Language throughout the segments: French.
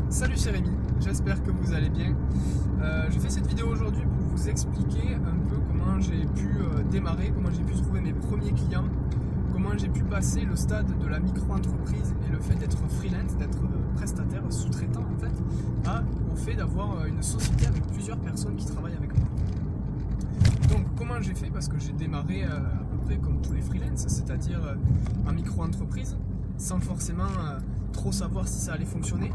Salut, c'est Rémi, j'espère que vous allez bien. Je fais cette vidéo aujourd'hui pour vous expliquer un peu comment j'ai pu démarrer, comment j'ai pu trouver mes premiers clients, comment j'ai pu passer le stade de la micro-entreprise et le fait d'être freelance, d'être prestataire, sous-traitant en fait, au fait d'avoir une société avec plusieurs personnes qui travaillent avec moi. Donc comment j'ai fait? Parce que j'ai démarré à peu près comme tous les freelances, c'est-à-dire en micro-entreprise, sans forcément trop savoir si ça allait fonctionner.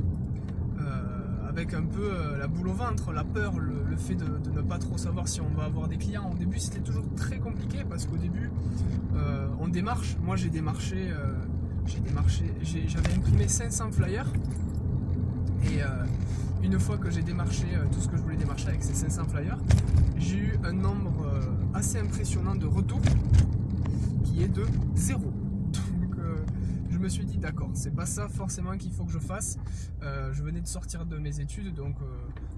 Avec un peu la boule au ventre, la peur, le fait de ne pas trop savoir si on va avoir des clients. Au début c'était toujours très compliqué parce qu'au début on démarche, moi j'avais imprimé 500 flyers et une fois que j'ai démarché tout ce que je voulais démarcher avec ces 500 flyers, j'ai eu un nombre assez impressionnant de retours qui est de 0. Je me suis dit d'accord, c'est pas ça forcément qu'il faut que je fasse. Je venais de sortir de mes études, donc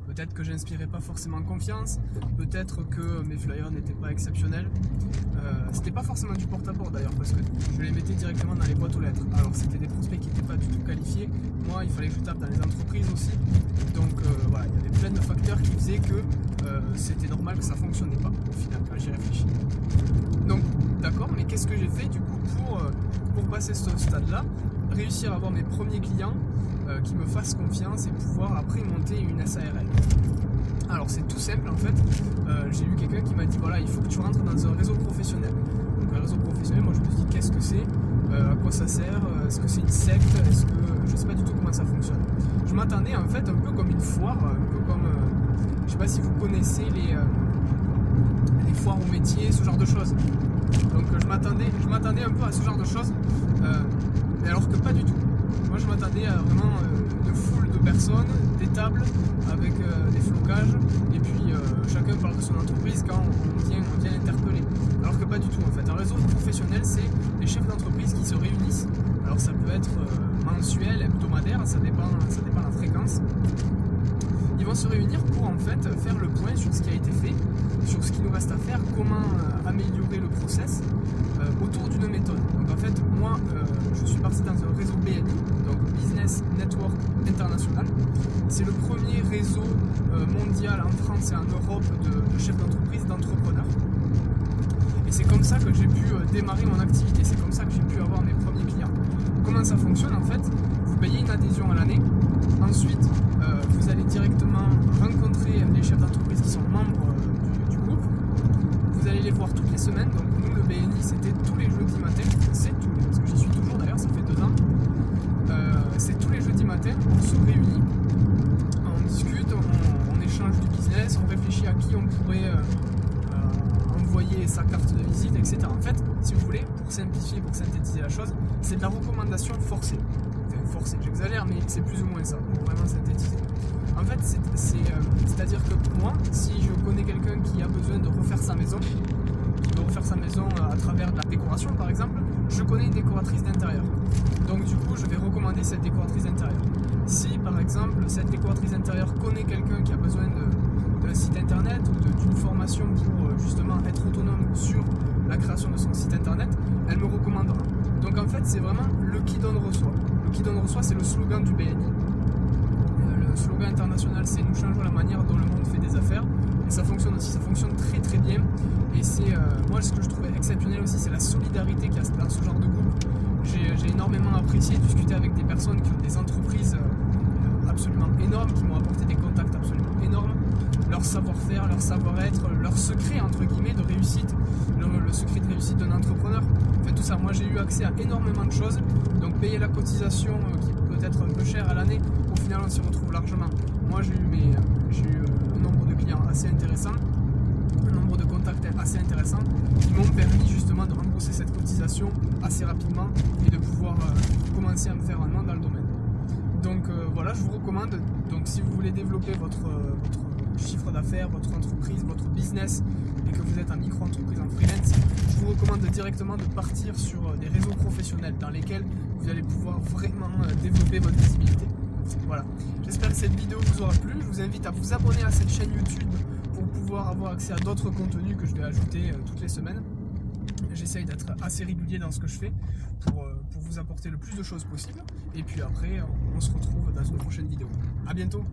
peut-être que j'inspirais pas forcément confiance, peut-être que mes flyers n'étaient pas exceptionnels. C'était pas forcément du porte-à-porte d'ailleurs, parce que je les mettais directement dans les boîtes aux lettres. Alors c'était des prospects qui n'étaient pas du tout qualifiés. Moi il fallait que je tape dans les entreprises aussi. Donc voilà, il y avait plein de facteurs qui faisaient que c'était normal que ça fonctionnait pas au final quand j'y réfléchis. Donc d'accord, mais qu'est-ce que j'ai fait du coup pour passer ce stade-là, réussir à avoir mes premiers clients qui me fassent confiance et pouvoir après monter une SARL. Alors c'est tout simple en fait, j'ai eu quelqu'un qui m'a dit voilà, il faut que tu rentres dans un réseau professionnel. Donc un réseau professionnel, moi je me suis dit qu'est-ce que c'est, à quoi ça sert, est-ce que c'est une secte, est-ce que je sais pas du tout comment ça fonctionne. Je m'attendais en fait un peu comme une foire, un peu comme je sais pas si vous connaissez les foires au métier, ce genre de choses. Donc je m'attendais un peu à ce genre de choses, mais alors que pas du tout. Moi je m'attendais à vraiment une foule de personnes, des tables avec des flocages, et puis chacun parle de son entreprise quand on vient l'interpeller. Alors que pas du tout en fait. Un réseau professionnel, c'est des chefs d'entreprise qui se réunissent. Alors ça peut être mensuel, hebdomadaire, ça dépend de la fréquence. Ils vont se réunir pour en fait faire le point sur ce qui a été fait, sur ce qu'il nous reste à faire, comment améliorer le process autour d'une méthode. Donc en fait, moi, je suis parti dans un réseau BNI, donc Business Network International. C'est le premier réseau mondial en France et en Europe de chefs d'entreprise, d'entrepreneurs. Et c'est comme ça que j'ai pu démarrer mon activité, c'est comme ça que j'ai pu avoir mes premiers clients. Comment ça fonctionne en fait? Vous payez une adhésion à l'année, ensuite vous allez directement rencontrer les chefs d'entreprise qui sont membres du groupe. Vous allez les voir toutes les semaines. Donc nous, le BNI, c'était tous les jeudis matins. C'est tous, parce que j'y suis toujours d'ailleurs, ça fait 2 ans. C'est tous les jeudis matins, on se réunit, on discute, on échange du business, on réfléchit à qui on pourrait envoyer sa carte de visite, etc. En fait, si vous voulez, pour simplifier, pour synthétiser la chose, c'est de la recommandation forcée. Forcé, j'exagère, mais c'est plus ou moins ça, pour vraiment synthétiser. En fait, c'est-à-dire que moi, si je connais quelqu'un qui a besoin de refaire sa maison, à travers de la décoration par exemple, je connais une décoratrice d'intérieur. Donc du coup, je vais recommander cette décoratrice d'intérieur. Si par exemple, cette décoratrice d'intérieur connaît quelqu'un qui a besoin d'un site internet ou d'une formation pour justement être autonome sur la création de son site internet, elle me recommandera. Donc en fait, c'est vraiment le qui donne reçoit. Le qui donne reçoit, c'est le slogan du BNI. Le slogan international, c'est nous changeons la manière dont le monde fait des affaires. Et ça fonctionne aussi, ça fonctionne très très bien. Et c'est moi ce que je trouvais exceptionnel aussi, c'est la solidarité qu'il y a dans ce genre de groupe. J'ai énormément apprécié discuter avec des personnes qui ont des entreprises absolument énormes, qui m'ont apporté des contacts absolument énormes. Leur savoir-faire, leur savoir-être, leur secret entre guillemets de réussite, le secret de réussite d'un entrepreneur. En fait tout ça, moi j'ai eu accès à énormément de choses. Donc payer la cotisation qui peut être un peu chère à l'année, au final on s'y retrouve largement. Moi j'ai eu un nombre de clients assez intéressant, un nombre de contacts assez intéressant qui m'ont permis justement de rembourser cette cotisation assez rapidement et de pouvoir commencer à me faire un nom dans le domaine. Donc voilà, je vous recommande, donc si vous voulez développer votre chiffre d'affaires, votre entreprise, votre business et que vous êtes un micro-entreprise en freelance, je vous recommande directement de partir sur des réseaux professionnels dans lesquels vous allez pouvoir vraiment développer votre visibilité. Voilà, j'espère que cette vidéo vous aura plu. Je vous invite à vous abonner à cette chaîne YouTube pour pouvoir avoir accès à d'autres contenus que je vais ajouter toutes les semaines. J'essaye d'être assez régulier dans ce que je fais pour vous apporter le plus de choses possible. Et puis après, on se retrouve dans une prochaine vidéo. À bientôt.